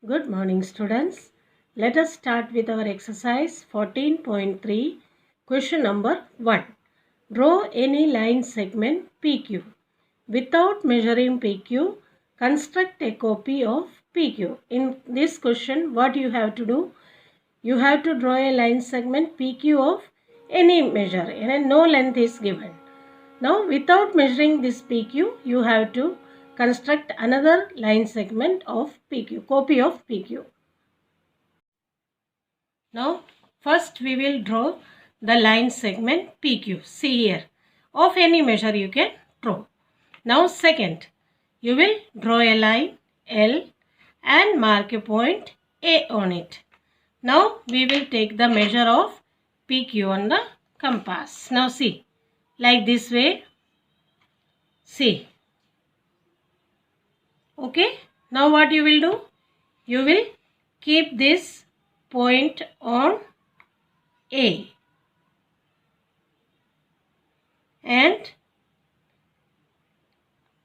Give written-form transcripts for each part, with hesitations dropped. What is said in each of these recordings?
Good morning, students. Let us start with our exercise 14.3, question number 1. Draw any line segment PQ. Without measuring PQ, construct a copy of PQ. In this question, what you have to do? You have to draw a line segment PQ of any measure and no length is given. Now, without measuring this PQ, you have to construct another line segment of PQ, copy of PQ. Now, first we will draw the line segment PQ. See here, of any measure you can draw. Now, second, you will draw a line L and mark a point A on it. Now, we will take the measure of PQ on the compass. Now, see, like this way. See. Okay. Now what you will do? You will keep this point on A and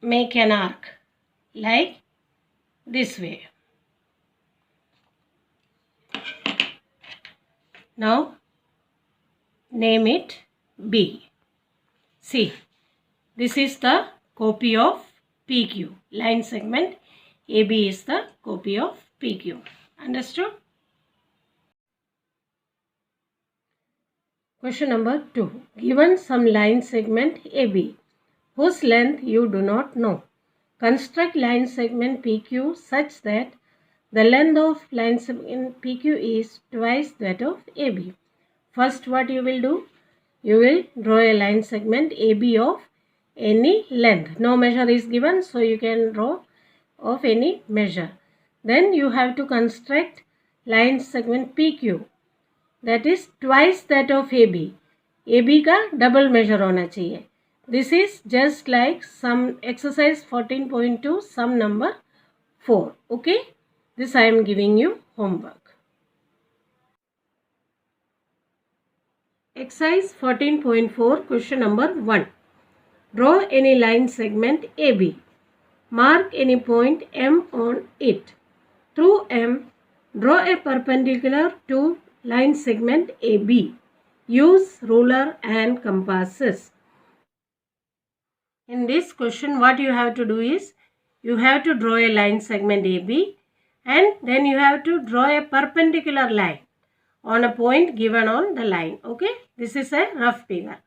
make an arc like this way. Now name it B. See, this is the copy of PQ. Line segment AB is the copy of PQ. Understood? Question number 2. Given some line segment AB whose length you do not know. Construct line segment PQ such that the length of line segment PQ is twice that of AB. First, what you will do? You will draw a line segment AB of any length. No measure is given, so you can draw of any measure. Then you have to construct line segment PQ, that is twice that of AB. AB का double measure होना चाहिए. This is just like sum exercise 14.2 sum number 4. Okay, this I am giving you homework. Exercise 14.4 question number 1. Draw any line segment AB. Mark any point M on it. Through M, draw a perpendicular to line segment AB. Use ruler and compasses. In this question, what you have to do is, you have to draw a line segment AB and then you have to draw a perpendicular line on a point given on the line. Okay, this is a rough figure.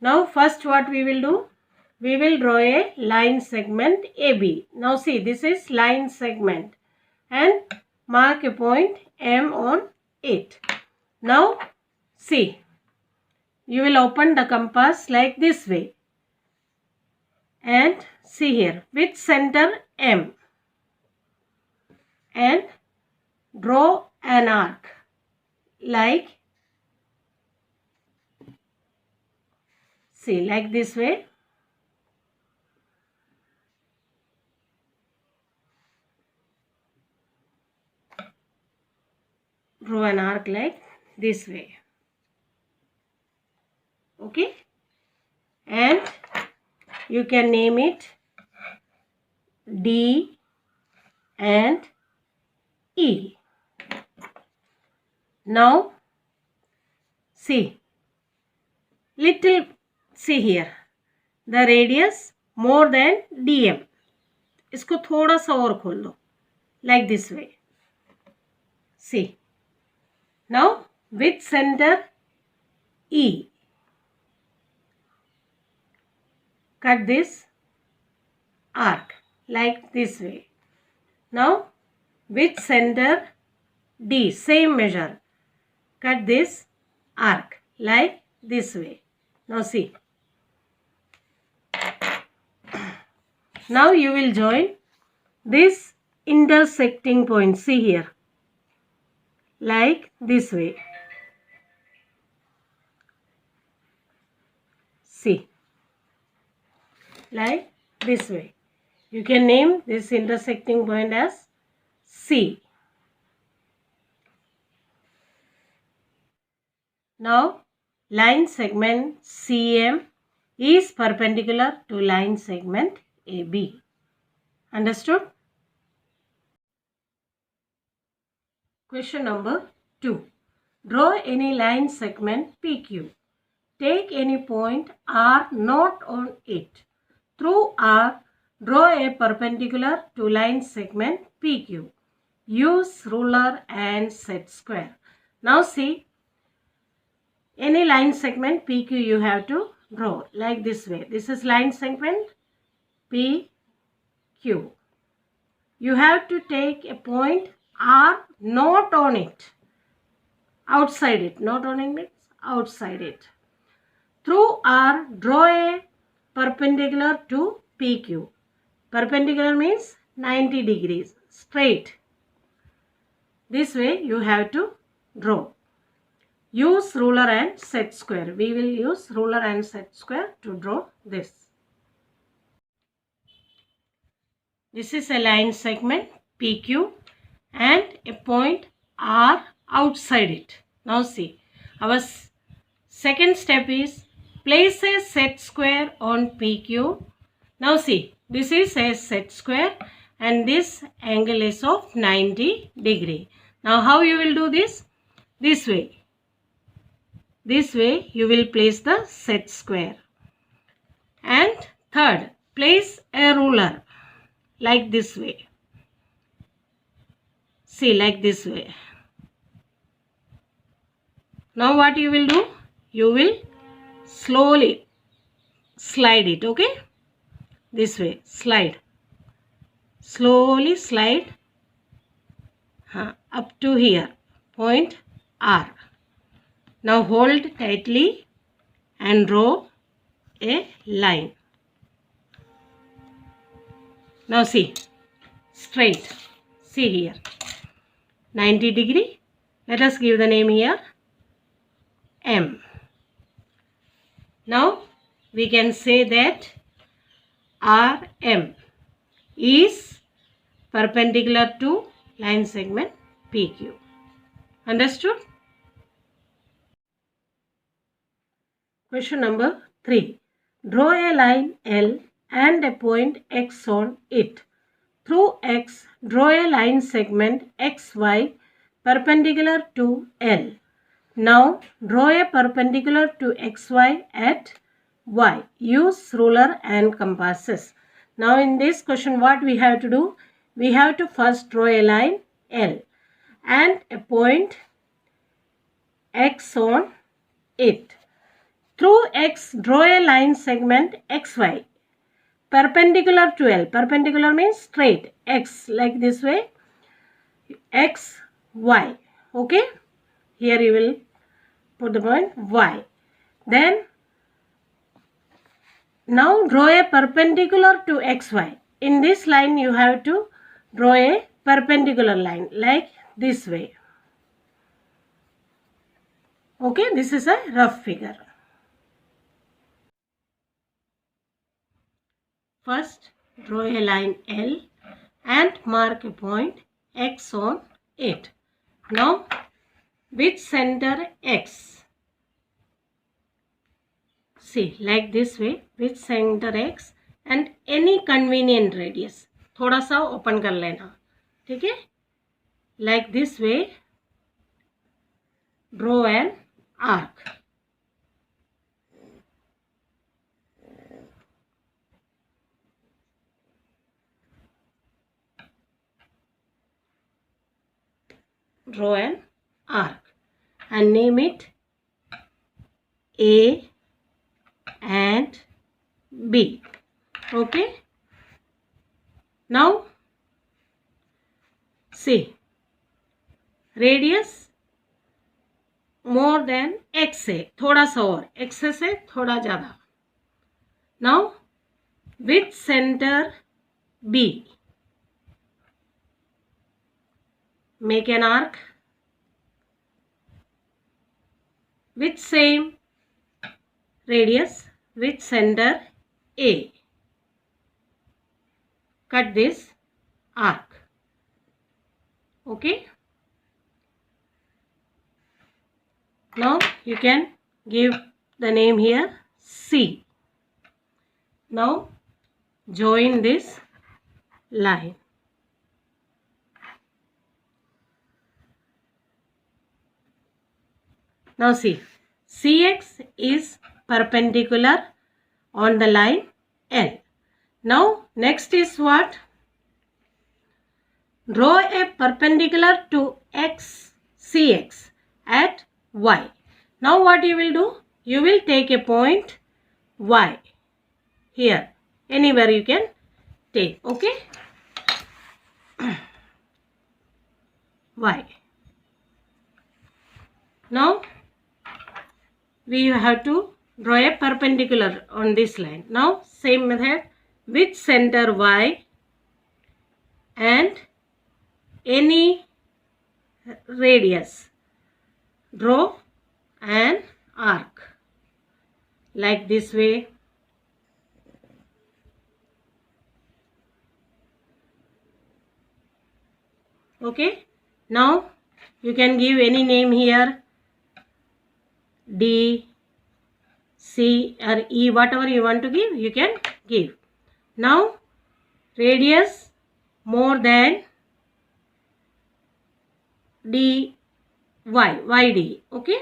Now first what we will do? We will draw a line segment AB. Now see, this is line segment and mark a point M on it. Now see, you will open the compass like this way and see here with center M and draw an arc like, see, like this way. Draw an arc like this way. Okay, and you can name it D and E. Now see, see here, the radius more than DM. इसको थोड़ा सा और खोल दो like this way. See, now with center E, cut this arc like this way. Now with center D, same measure, cut this arc like this way. Now see, now you will join this intersecting point, see here, like this way. See, like this way. You can name this intersecting point as C. Now line segment CM is perpendicular to line segment AB. Understood? Question number 2. Draw any line segment PQ. Take any point R not on it. Through R, draw a perpendicular to line segment PQ. Use ruler and set square. Now see, any line segment PQ you have to draw like this way. This is line segment PQ. You have to take a point R not on it. Outside it. Not on it means outside it. Through R, draw a perpendicular to PQ. Perpendicular means 90 degrees. Straight. This way you have to draw. Use ruler and set square. We will use ruler and set square to draw this. This is a line segment PQ and a point R outside it. Now see, our second step is place a set square on PQ. Now see, this is a set square and this angle is of 90 degree. Now how you will do this? This way. This way you will place the set square. And third, place a ruler like this way. See, like this way. Now what you will do? You will slowly slide it, okay? This way, slide. Slowly slide up to here, point R. Now hold tightly and draw a line. Now see, straight. See here, 90 degree. Let us give the name here, M. Now we can say that RM is perpendicular to line segment PQ. Understood? Question number 3. Draw a line L and a point X on it. Through X, draw a line segment XY perpendicular to L. Now, draw a perpendicular to XY at Y. Use ruler and compasses. Now, in this question, what we have to do? We have to first draw a line L and a point X on it. Through X, draw a line segment XY perpendicular to L. Perpendicular means straight. X like this way. X, Y. Okay. Here you will put the point Y. Then, now draw a perpendicular to XY. In this line you have to draw a perpendicular line like this way. Okay. This is a rough figure. First, draw a line L and mark a point X on it. Now, with center X. See, like this way, with center X and any convenient radius. थोड़ा सा open कर लेना, ठीक है? Like this way, draw an arc. Draw an arc and name it A and B. Okay. Now see, radius more than x है, थोड़ा सा और x से थोड़ा ज़्यादा. Now with center B, make an arc with same radius with center A. Cut this arc. Okay. Now you can give the name here C. Now join this line. Now see, CX is perpendicular on the line L. Now next is what? Draw a perpendicular to X, CX at Y. Now what you will do? You will take a point Y here. Anywhere you can take. Okay? Y. Now we have to draw a perpendicular on this line. Now same method with center Y and any radius. Draw an arc like this way. Okay. Now you can give any name here, D, C or E, whatever you want to give, you can give. Now radius more than dy, yd. Okay.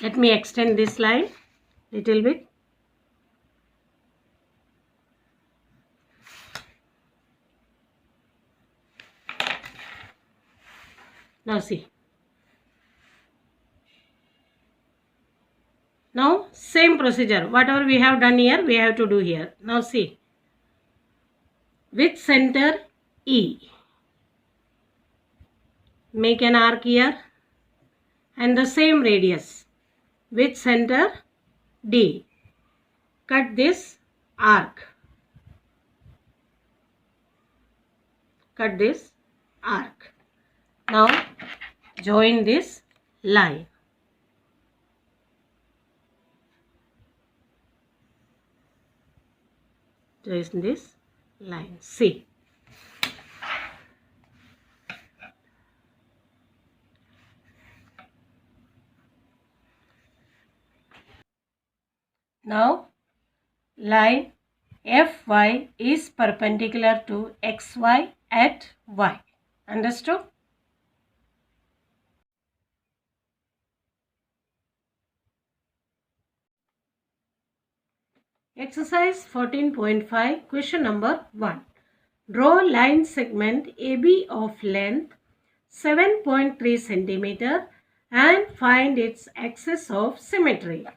Let me extend this line little bit. Now see. Now same procedure. Whatever we have done here, we have to do here. Now see. With center E. Make an arc here. And the same radius. With center D. Cut this arc. Cut this arc. Now join this line. Join this line. See. Now line FY is perpendicular to XY at Y. Understood? Exercise 14.5, question number 1. Draw line segment AB of length 7.3 cm and find its axis of symmetry.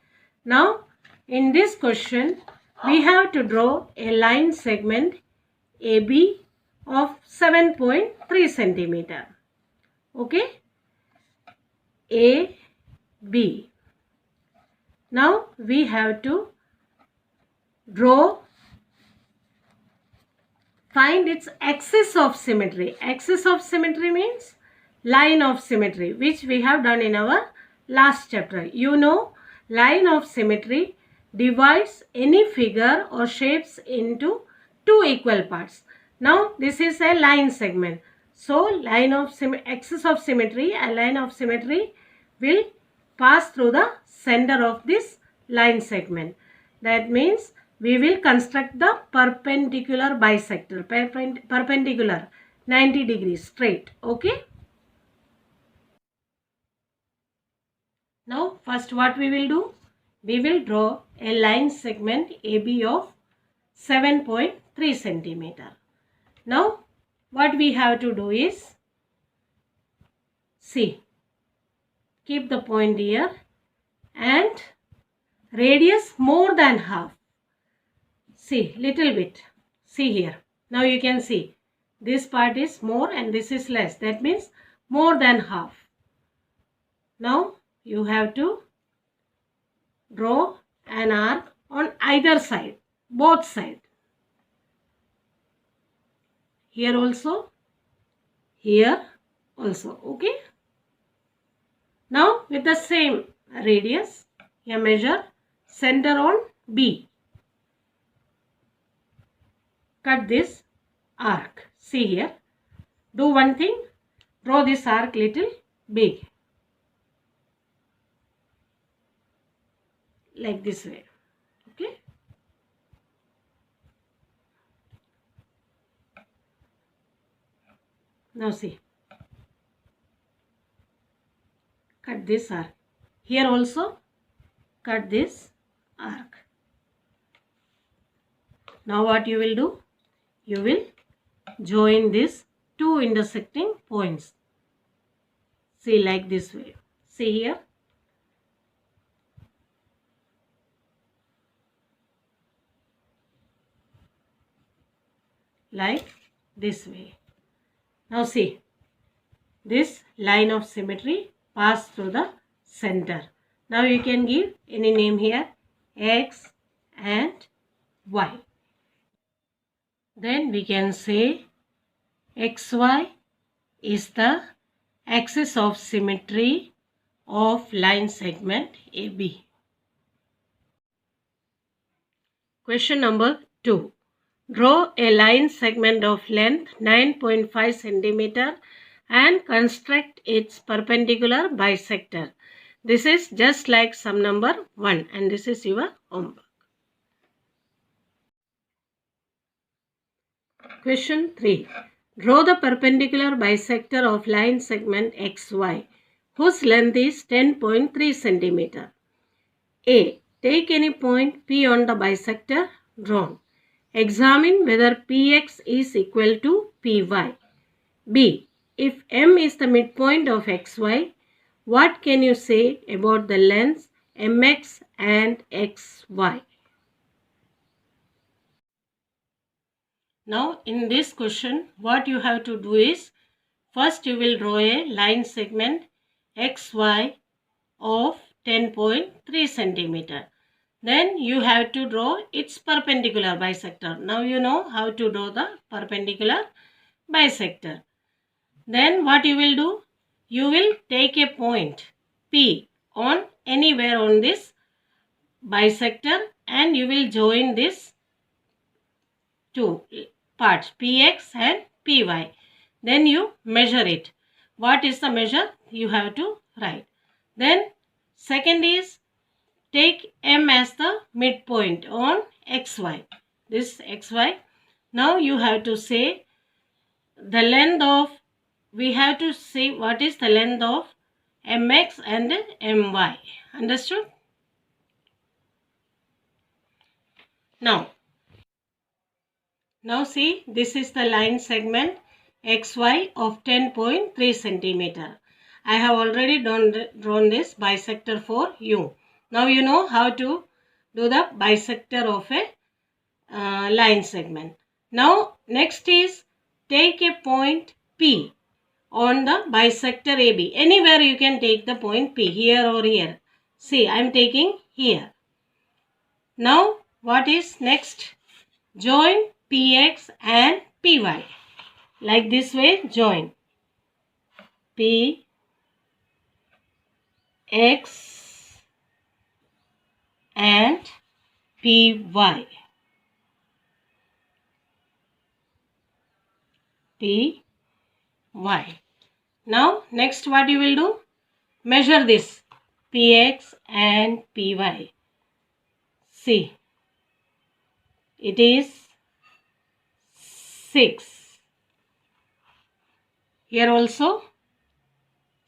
Now, in this question, we have to draw a line segment AB of 7.3 cm. Okay? AB. Now, we have to find its axis of symmetry. Axis of symmetry means line of symmetry, which we have done in our last chapter. You know, line of symmetry divides any figure or shapes into two equal parts. Now this is a line segment. So axis of symmetry, a line of symmetry will pass through the center of this line segment. That means we will construct the perpendicular bisector, perpendicular 90 degrees straight. Okay. Now first what we will do? We will draw a line segment AB of 7.3 centimeter. Now what we have to do is, see, keep the point here and radius more than half. See, little bit. See here. Now you can see this part is more and this is less. That means more than half. Now you have to draw an arc on either side, both sides. Here also, here also. Okay. Now with the same radius, you measure center on B. Cut this arc. See here. Do one thing. Draw this arc little big. Like this way. Okay. Now see. cut this arc. Here also cut this arc. Now what you will do? You will join these two intersecting points. See, like this way. See here. Like this way. Now see, this line of symmetry passed through the center. Now you can give any name here, X and Y. Then we can say XY is the axis of symmetry of line segment AB. Question number 2. Draw a line segment of length 9.5 cm and construct its perpendicular bisector. This is just like sum number 1 and this is your homework. Question 3. Draw the perpendicular bisector of line segment XY whose length is 10.3 cm. A. Take any point P on the bisector drawn. Examine whether Px is equal to Py. B. If M is the midpoint of XY, what can you say about the lengths Mx and Xy? Now in this question, what you have to do is, first you will draw a line segment XY of 10.3 cm. Then you have to draw its perpendicular bisector. Now you know how to draw the perpendicular bisector. Then what you will do? You will take a point P on anywhere on this bisector and you will join this two parts Px and Py. Then you measure it. What is the measure? You have to write. Then second is, take M as the midpoint on XY. This XY. Now you have to say the length of, we have to say what is the length of Mx and My. Understood? Now see, this is the line segment XY of 10.3 cm. I have already drawn this bisector for you. Now you know how to do the bisector of a line segment. Now next is, take a point P on the bisector AB. Anywhere you can take the point P, here or here. See, I am taking here. Now what is next? Join Px and Py. Like this way, join Px and Py. Py. Now next what you will do? Measure this Px and Py. See, it is 6. Here also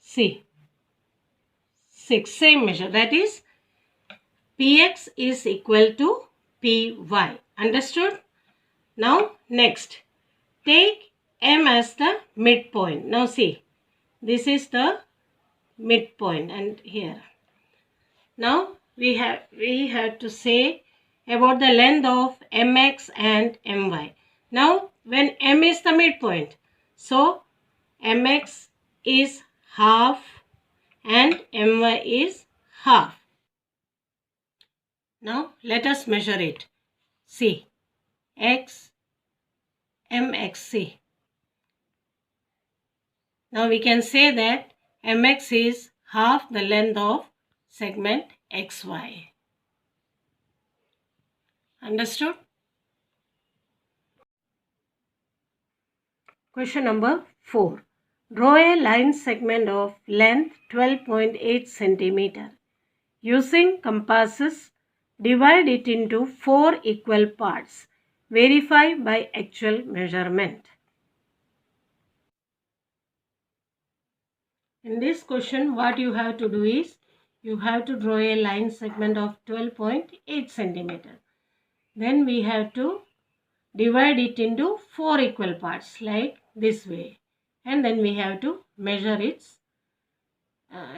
see 6, same measure, that is Px is equal to Py. Understood? Now next, take M as the midpoint. Now see, this is the midpoint and here. Now we have to say about the length of Mx and My. Now when M is the midpoint, so Mx is half and My is half. Now let us measure it. See, Mx, see. Now we can say that Mx is half the length of segment XY. Understood? Question number 4. Draw a line segment of length 12.8 cm. Using compasses, divide it into 4 equal parts. Verify by actual measurement. In this question, what you have to do is, you have to draw a line segment of 12.8 centimeter. Then we have to divide it into 4 equal parts like this way. And then we have to measure its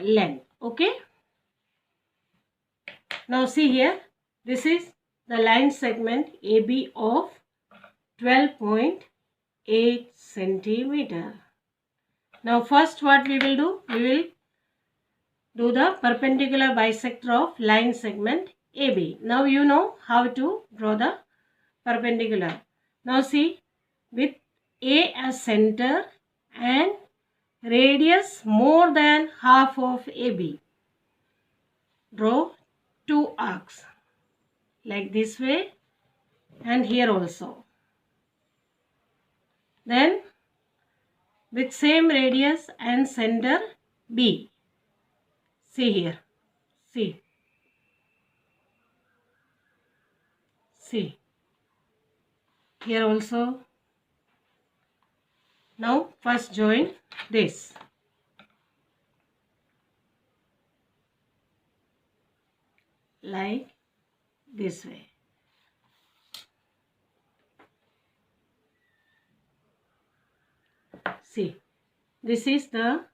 length. Okay. Now see here, this is the line segment AB of 12.8 centimeter. Now first what we will do? We will do the perpendicular bisector of line segment AB. Now you know how to draw the perpendicular. Now see, with A as center and radius more than half of AB, draw two arcs like this way and here also. Then with same radius and center B, see here, see here also. Now first join this like this way. See, this is the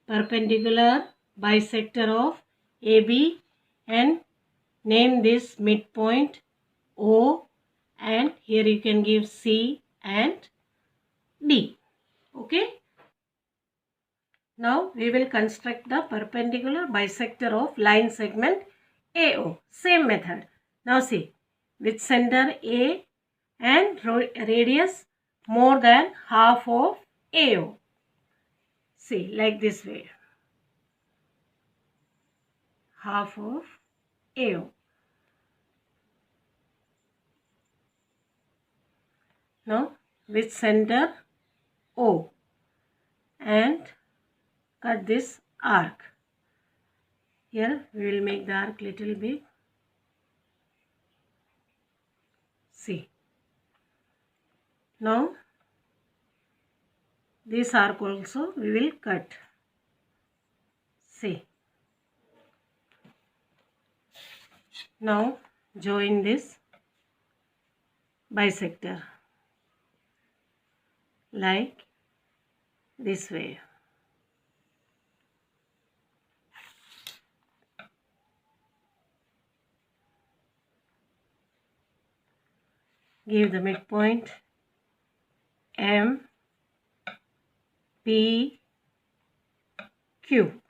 perpendicular bisector of AB, and name this midpoint O, and here you can give C and D. Okay. Now we will construct the perpendicular bisector of line segment AO. Same method. Now see, with center A and radius more than half of AO. See, like this way. Half of AO. Now with center O and cut this arc. Here we will make the arc little big. See. Now this arc also we will cut. See. Now join this bisector like this way. Give the midpoint M, P, Q.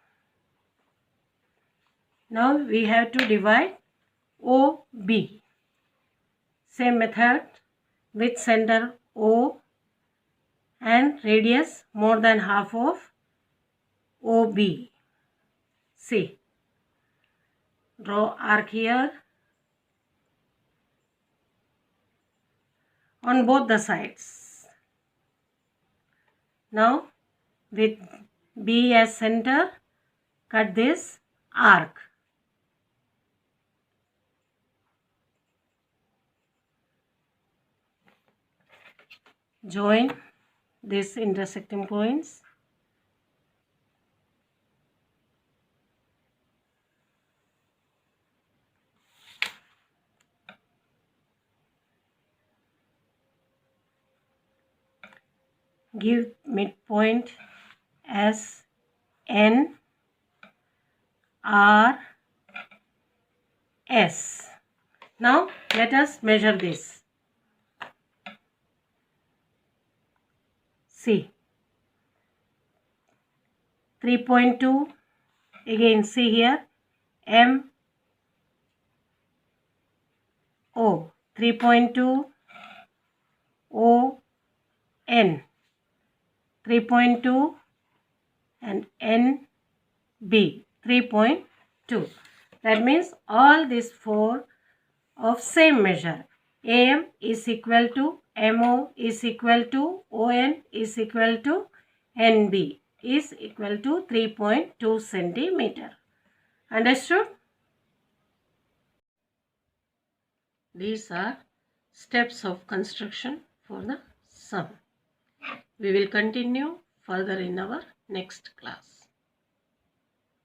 Now we have to divide OB. Same method, with center O and radius more than half of OB. See, draw arc here on both the sides. Now with B as center, cut this arc. Join these intersecting points. Give midpoint as N, R, S. Now let us measure this. See, 3.2, again see here, M, O, 3.2, O, N, 3.2 and N, B, 3.2. That means all these four of same measure. AM is equal to MO is equal to ON is equal to NB is equal to 3.2 centimeter. Understood? These are steps of construction for the sum. We will continue further in our next class.